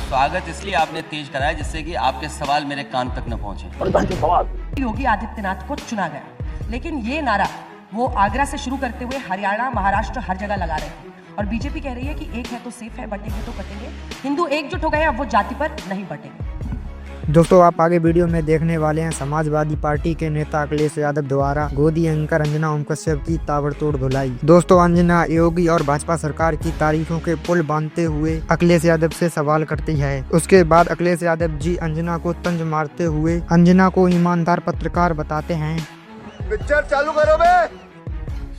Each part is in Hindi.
स्वागत इसलिए आपने तेज कराया जिससे कि आपके सवाल मेरे कान तक न पहुंचे। योगी आदित्यनाथ को चुना गया, लेकिन ये नारा वो आगरा से शुरू करते हुए हरियाणा, महाराष्ट्र हर जगह लगा रहे थे। और बीजेपी कह रही है कि एक है तो सेफ है, बटेंगे तो कटेंगे। हिंदू एकजुट हो गए, अब वो जाति पर नहीं बटेंगे। दोस्तों, आप आगे वीडियो में देखने वाले हैं समाजवादी पार्टी के नेता अखिलेश यादव द्वारा गोदी एंकर अंजना ओम कश्यप की ताबड़तोड़ धुलाई। दोस्तों, अंजना योगी और भाजपा सरकार की तारीफों के पुल बांधते हुए अखिलेश यादव से सवाल करती है। उसके बाद अखिलेश यादव जी अंजना को तंज मारते हुए अंजना को ईमानदार पत्रकार बताते हैं। पिक्चर चालू करो बे।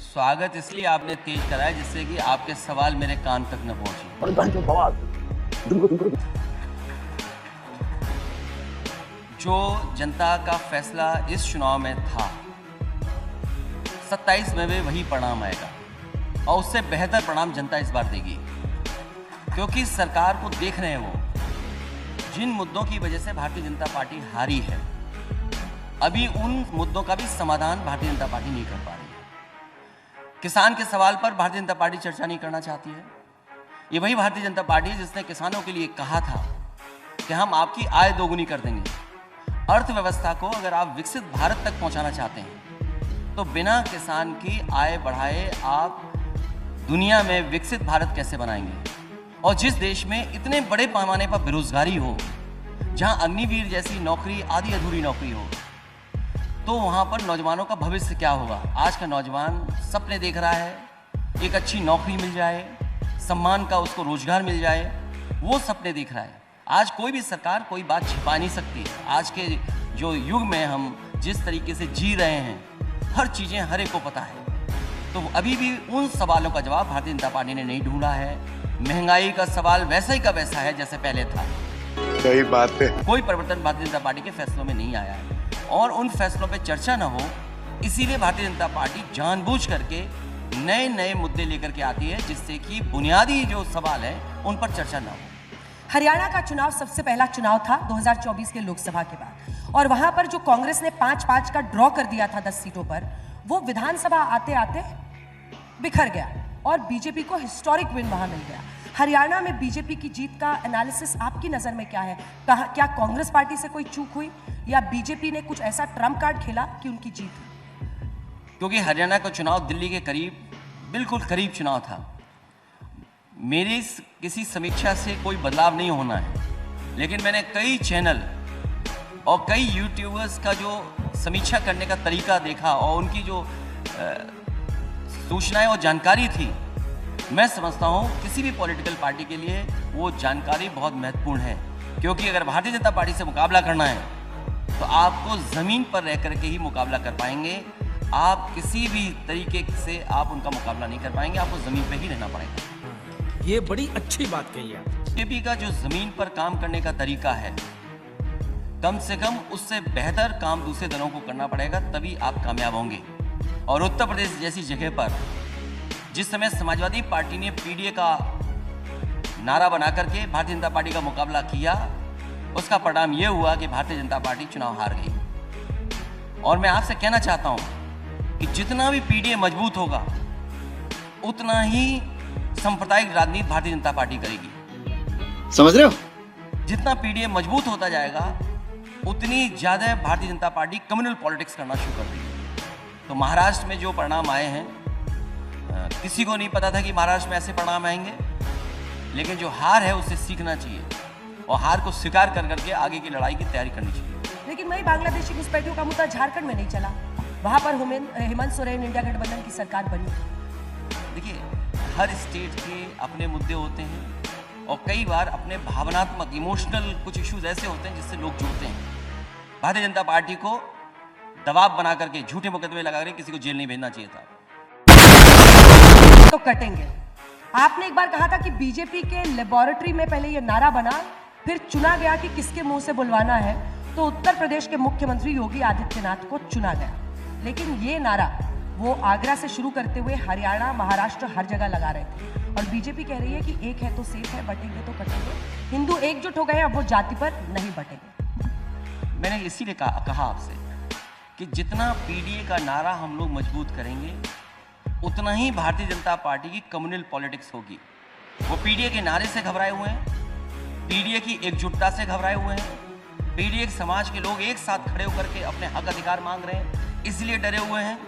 स्वागत इसलिए आपने तेज कराया जिससे कि आपके सवाल मेरे कान तक न पहुंचे। जो जनता का फैसला इस चुनाव में था, 27 में भी वही परिणाम आएगा और उससे बेहतर परिणाम जनता इस बार देगी, क्योंकि सरकार को देख रहे हैं वो जिन मुद्दों की वजह से भारतीय जनता पार्टी हारी है, अभी उन मुद्दों का भी समाधान भारतीय जनता पार्टी नहीं कर पा रही है। किसान के सवाल पर भारतीय जनता पार्टी चर्चा नहीं करना चाहती है। ये वही भारतीय जनता पार्टी है जिसने किसानों के लिए कहा था कि हम आपकी आय दोगुनी कर देंगे। अर्थव्यवस्था को अगर आप विकसित भारत तक पहुंचाना चाहते हैं तो बिना किसान की आय बढ़ाए आप दुनिया में विकसित भारत कैसे बनाएंगे। और जिस देश में इतने बड़े पैमाने पर बेरोजगारी हो, जहां अग्निवीर जैसी नौकरी आधी अधूरी नौकरी हो, तो वहां पर नौजवानों का भविष्य क्या होगा। आज का नौजवान सपने देख रहा है, एक अच्छी नौकरी मिल जाए, सम्मान का उसको रोजगार मिल जाए, वो सपने देख रहा है। आज कोई भी सरकार कोई बात छिपा नहीं सकती। आज के जो युग में हम जिस तरीके से जी रहे हैं, हर चीज़ें हर एक को पता है। तो अभी भी उन सवालों का जवाब भारतीय जनता पार्टी ने नहीं ढूंढा है। महंगाई का सवाल वैसा ही का वैसा है जैसे पहले था। सही बात है। कोई परिवर्तन भारतीय जनता पार्टी के फैसलों में नहीं आया है और उन फैसलों पे चर्चा ना हो, इसीलिए भारतीय जनता पार्टी जानबूझ करके नए नए मुद्दे लेकर के आती है जिससे कि बुनियादी जो सवाल है उन पर चर्चा ना हो। हरियाणा का चुनाव सबसे पहला चुनाव था 2024 के लोकसभा के बाद, और वहां पर जो कांग्रेस ने 5-5 का ड्रॉ कर दिया था 10 सीटों पर, वो विधानसभा आते आते बिखर गया और बीजेपी को हिस्टोरिक विन वहां मिल गया। हरियाणा में बीजेपी की जीत का एनालिसिस आपकी नजर में क्या है? क्या कांग्रेस पार्टी से कोई चूक हुई या बीजेपी ने कुछ ऐसा ट्रम्प कार्ड खेला कि उनकी जीत हुई? क्योंकि हरियाणा का चुनाव दिल्ली के करीब, बिल्कुल करीब चुनाव था। मेरी किसी समीक्षा से कोई बदलाव नहीं होना है, लेकिन मैंने कई चैनल और कई यूट्यूबर्स का जो समीक्षा करने का तरीका देखा और उनकी जो सूचनाएं और जानकारी थी, मैं समझता हूं किसी भी पॉलिटिकल पार्टी के लिए वो जानकारी बहुत महत्वपूर्ण है। क्योंकि अगर भारतीय जनता पार्टी से मुकाबला करना है तो आपको ज़मीन पर रह करके ही मुकाबला कर पाएंगे। आप किसी भी तरीके से आप उनका मुकाबला नहीं कर पाएंगे, आपको ज़मीन पर ही रहना पड़ेगा। ये बड़ी अच्छी बात कही है। बीजेपी का जो जमीन पर काम करने का तरीका है, कम से कम उससे बेहतर काम दूसरे दलों को करना पड़ेगा, तभी आप कामयाब होंगे। और उत्तर प्रदेश जैसी जगह पर जिस समय समाजवादी पार्टी ने पीडीए का नारा बना करके भारतीय जनता पार्टी का मुकाबला किया, उसका परिणाम यह हुआ कि भारतीय जनता पार्टी चुनाव हार गई। और मैं आपसे कहना चाहता हूं कि जितना भी पीडीए मजबूत होगा उतना ही सांप्रदायिक राजनीति भारतीय जनता पार्टी करेगी। समझ रहे हो? जितना पीडीए मजबूत होता जाएगा उतनी ज्यादा Bharatiya Janata party communal politics करना शुरू कर देगी। तो महाराष्ट्र में जो परिणाम आए हैं, किसी को नहीं पता था कि महाराष्ट्र में ऐसे परिणाम आएंगे, लेकिन जो हार है उससे सीखना चाहिए और हार को स्वीकार कर करके आगे की लड़ाई की तैयारी करनी चाहिए। लेकिन वही बांग्लादेशी घुसपैठियों का मुद्दा झारखंड में नहीं चला, वहां पर हेमंत सोरेन इंडिया गठबंधन की सरकार बनी। देखिए, हर स्टेट के अपने मुद्दे होते हैं और कई बार अपने भावनात्मक इमोशनल कुछ इश्यूज ऐसे होते हैं जिससे लोग जुड़ते हैं। भारतीय जनता पार्टी को दबाव बना करके झूठे मुकदमे लगा करके किसी को जेल नहीं भेजना चाहिए था। तो कटेंगे। आपने एक बार कहा था कि बीजेपी के लेबोरेटरी में पहले ये नारा बना, फिर चुना गया कि किसके मुंह से बुलवाना है, तो उत्तर प्रदेश के मुख्यमंत्री योगी आदित्यनाथ को चुना गया। लेकिन ये नारा वो आगरा से शुरू करते हुए हरियाणा, महाराष्ट्र हर जगह लगा रहे थे। और बीजेपी कह रही है कि एक है तो सेफ है, बटेंगे तो कटेंगे। हिंदू एकजुट हो गए, अब वो जाति पर नहीं बटेंगे। मैंने इसीलिए कहा आपसे कि जितना पीडीए का नारा हम लोग मजबूत करेंगे उतना ही भारतीय जनता पार्टी की कम्युनल पॉलिटिक्स होगी। वो पीडीए के नारे से घबराए हुए हैं, पीडीए की एकजुटता से घबराए हुए हैं। पीडीए समाज के लोग एक साथ खड़े होकर के अपने हक अधिकार मांग रहे हैं, इसलिए डरे हुए हैं।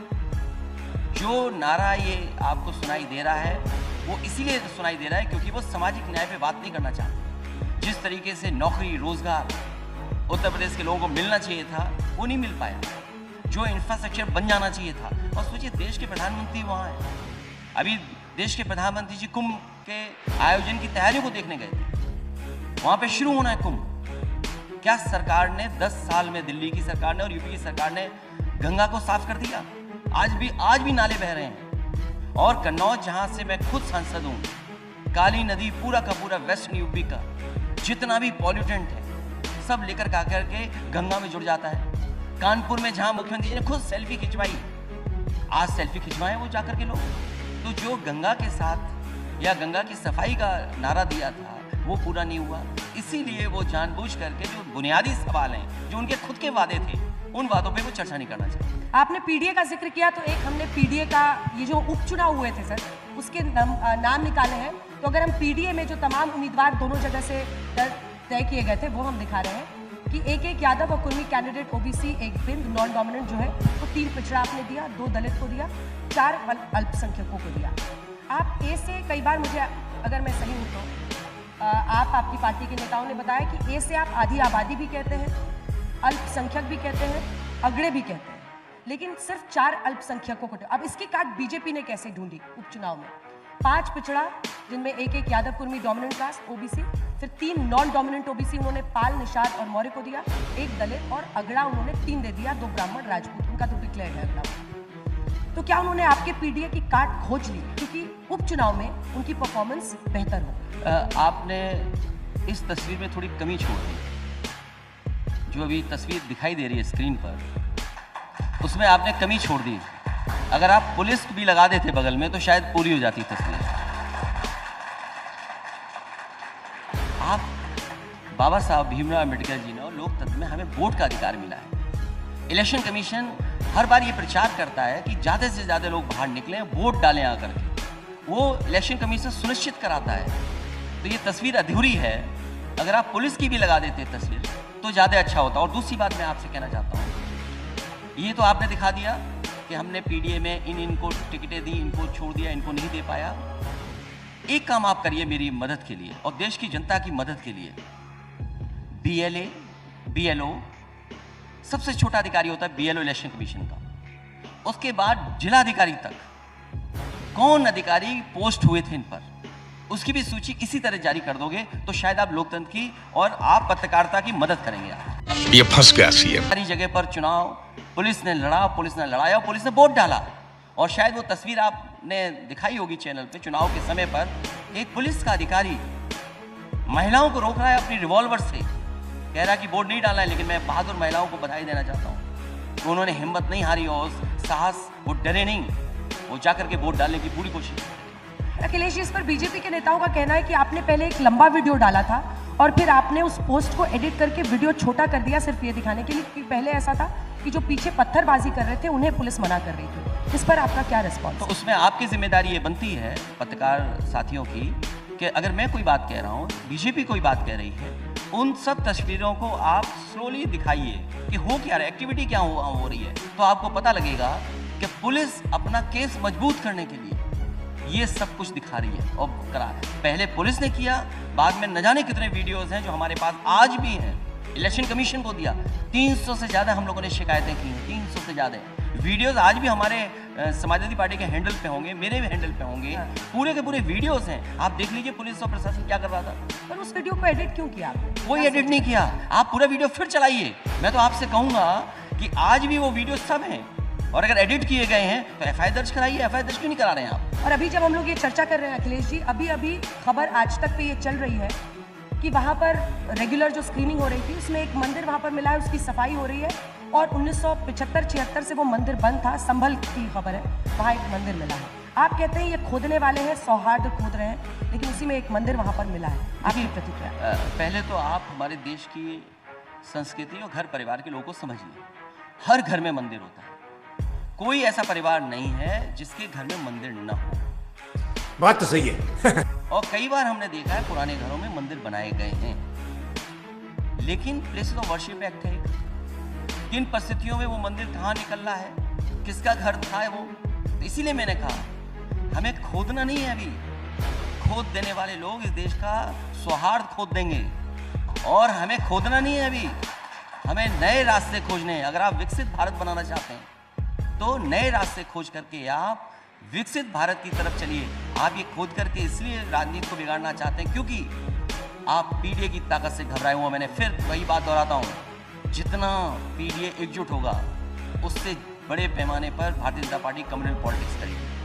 जो नारा ये आपको सुनाई दे रहा है वो इसीलिए सुनाई दे रहा है क्योंकि वो सामाजिक न्याय पे बात नहीं करना चाहते। जिस तरीके से नौकरी रोजगार उत्तर प्रदेश के लोगों को मिलना चाहिए था वो नहीं मिल पाया। जो इंफ्रास्ट्रक्चर बन जाना चाहिए था, और सोचिए देश के प्रधानमंत्री वहाँ हैं। अभी देश के प्रधानमंत्री जी कुंभ के आयोजन की तैयारियों को देखने गए थे। वहाँ पे शुरू होना है कुंभ। क्या सरकार ने 10 साल में, दिल्ली की सरकार ने और यूपी की सरकार ने गंगा को साफ कर दिया? आज भी नाले बह रहे हैं। और कन्नौज जहाँ से मैं खुद सांसद हूँ, काली नदी पूरा का पूरा वेस्टर्न यूपी का जितना भी पॉल्यूटेंट है सब लेकर का करके गंगा में जुड़ जाता है। कानपुर में जहां मुख्यमंत्री जी ने खुद सेल्फी खिंचवाई, आज सेल्फी खिंचवाए वो जाकर के लोग। तो जो गंगा के साथ या गंगा की सफाई का नारा दिया था वो पूरा नहीं हुआ। इसीलिए वो जानबूझ करके जो बुनियादी सवाल हैं, जो उनके खुद के वादे थे, उन वादों पे वो चर्चा नहीं करना चाहते। आपने पीडीए का जिक्र किया तो एक हमने पीडीए का ये जो उपचुनाव हुए थे सर, उसके नाम निकाले हैं। तो अगर हम पीडीए में जो तमाम उम्मीदवार दोनों जगह से तय किए गए थे वो हम दिखा रहे हैं कि एक यादव और कुर्मी कैंडिडेट ओबीसी, एक बिंद नॉन डोमिनेंट जो है वो 3 पिछड़ा आपने दिया, 2 दलित को दिया, 4 अल्पसंख्यकों को दिया। आप ए से कई बार, मुझे अगर मैं सही हूँ तो आपकी पार्टी के नेताओं ने बताया कि ए से आप आधी आबादी भी कहते हैं, अल्पसंख्यक भी कहते हैं, अगड़े भी कहते हैं, लेकिन सिर्फ 4 अल्पसंख्यकों को। अब इसकी काट बीजेपी ने कैसे ढूंढी उपचुनाव में? 5 पिछड़ा जिनमें एक Yadav Kurmi dominant caste OBC, फिर 3 नॉन डोमिनेंट ओबीसी उन्होंने पाल, निषाद और मौर्य को दिया, 1 दलित और अगड़ा उन्होंने 3 दे दिया, 2 ब्राह्मण राजपूत, उनका तो डिक्लेयर है अगड़ा। तो क्या उन्होंने आपके पीडीए की काट खोज ली क्योंकि उपचुनाव में उनकी परफॉर्मेंस बेहतर हो? आपने इस तस्वीर में थोड़ी कमी छोड़ दी। जो अभी तस्वीर दिखाई दे रही है स्क्रीन पर, उसमें आपने कमी छोड़ दी। अगर आप पुलिस भी लगा देते बगल में तो शायद पूरी हो जाती तस्वीर। आप बाबा साहब भीमराव अम्बेडकर जी ने और लोकतंत्र में हमें वोट का अधिकार मिला है। इलेक्शन कमीशन हर बार ये प्रचार करता है कि ज़्यादा से ज़्यादा लोग बाहर निकलें, वोट डालें आकर के। वो इलेक्शन कमीशन सुनिश्चित कराता है। तो ये तस्वीर अधूरी है। अगर आप पुलिस की भी लगा देते तस्वीर तो ज़्यादा अच्छा होता। और दूसरी बात मैं आपसे कहना चाहता हूँ, ये तो आपने दिखा दिया कि हमने पीडीए में इनको टिकटें दी, इनको छोड़ दिया, इनको नहीं दे पाया। एक काम आप करिए मेरी मदद के लिए और देश की जनता की मदद के लिए। बीएलए, बीएलओ, सबसे छोटा अधिकारी होता है बीएलओ इलेक्शन कमीशन का। उसके बाद जिला अधिकारी तक कौन अधिकारी पोस्ट हुए थे इन पर, उसकी भी सूची इसी तरह जारी कर दोगे तो शायद आप लोकतंत्र की और आप पत्रकारिता की मदद करेंगे। आप ये फंस गया सीएम। सारी जगह पर चुनाव पुलिस ने लड़ा, पुलिस ने लड़ाया, पुलिस ने वोट डाला। और शायद वो तस्वीर आपने दिखाई होगी चैनल पे, चुनाव के समय पर एक पुलिस का अधिकारी महिलाओं को रोक रहा है अपनी रिवॉल्वर से, कह रहा है कि वोट नहीं डालना है। लेकिन मैं बहादुर महिलाओं को बधाई देना चाहता हूँ कि उन्होंने हिम्मत नहीं हारी और साहस, वो डरे नहीं, वो जाकर के वोट डालने की पूरी कोशिश की। अखिलेश जी, इस पर बीजेपी के नेताओं का कहना है कि आपने पहले एक लंबा वीडियो डाला था और फिर आपने उस पोस्ट को एडिट करके वीडियो छोटा कर दिया सिर्फ ये दिखाने के लिए कि पहले ऐसा था कि जो पीछे पत्थरबाजी कर रहे थे उन्हें पुलिस मना कर रही थी। इस पर आपका क्या रिस्पॉन्स? तो उसमें आपकी जिम्मेदारी ये बनती है पत्रकार साथियों की कि अगर मैं कोई बात कह रहा हूँ, बीजेपी कोई बात कह रही है, उन सब तस्वीरों को आप स्लोली दिखाइए कि हो क्या रहा है, एक्टिविटी क्या हो रही है। तो आपको पता लगेगा कि पुलिस अपना केस मजबूत करने के लिए ये सब कुछ दिखा रही है और करा। पहले पुलिस ने किया, बाद में न जाने कितने वीडियोस हैं जो हमारे पास आज भी हैं। इलेक्शन कमीशन को दिया, 300 से ज़्यादा हम लोगों ने शिकायतें की हैं, 300 से ज़्यादा वीडियोस आज भी हमारे समाजवादी पार्टी के हैंडल पे होंगे, मेरे भी हैंडल पे होंगे। पूरे के पूरे वीडियोस हैं, आप देख लीजिए पुलिस और प्रशासन क्या कर रहा था। पर उस वीडियो को एडिट क्यों किया आपने? कोई एडिट नहीं किया, आप पूरा वीडियो फिर चलाइए। मैं तो आपसे कहूँगा कि आज भी वो वीडियो सब हैं और अगर एडिट किए गए हैं तो एफआईआर दर्ज कराइए। एफआईआर दर्ज क्यों नहीं करा रहे हैं आप? और अभी जब हम लोग ये चर्चा कर रहे हैं अखिलेश जी, अभी खबर आज तक पे ये चल रही है कि वहाँ पर रेगुलर जो स्क्रीनिंग हो रही थी उसमें एक मंदिर वहाँ पर मिला है, उसकी सफाई हो रही है और 1975-76 से वो मंदिर बंद था। संभल की खबर है, वहाँ एक मंदिर मिला है। आप कहते हैं ये खोदने वाले हैं, सौहार्द खोद रहे हैं, लेकिन उसी में एक मंदिर वहाँ पर मिला है। आपकी प्रतिक्रिया? पहले तो आप हमारे देश की संस्कृति और घर परिवार के लोगों को समझिए। हर घर में मंदिर होता है, कोई ऐसा परिवार नहीं है जिसके घर में मंदिर न हो। बात तो सही है। और कई बार हमने देखा है पुराने घरों में मंदिर बनाए गए हैं। लेकिन प्लेसेस ऑफ वर्शिप एक्ट है, किन परिस्थितियों में वो मंदिर कहाँ निकल रहा है, किसका घर था वो। तो इसीलिए मैंने कहा हमें खोदना नहीं है, अभी खोद देने वाले लोग इस देश का सौहार्द खोद देंगे, और हमें खोदना नहीं है, अभी हमें नए रास्ते खोजने हैं। अगर आप विकसित भारत बनाना चाहते हैं तो नए रास्ते खोज करके आप विकसित भारत की तरफ चलिए। आप ये खोद करके इसलिए राजनीति को बिगाड़ना चाहते हैं क्योंकि आप पीडीए की ताकत से घबराए हुए। मैंने फिर वही बात दोहराता हूँ, जितना पीडीए एकजुट होगा उससे बड़े पैमाने पर Bharatiya Janata party communal politics करेगी।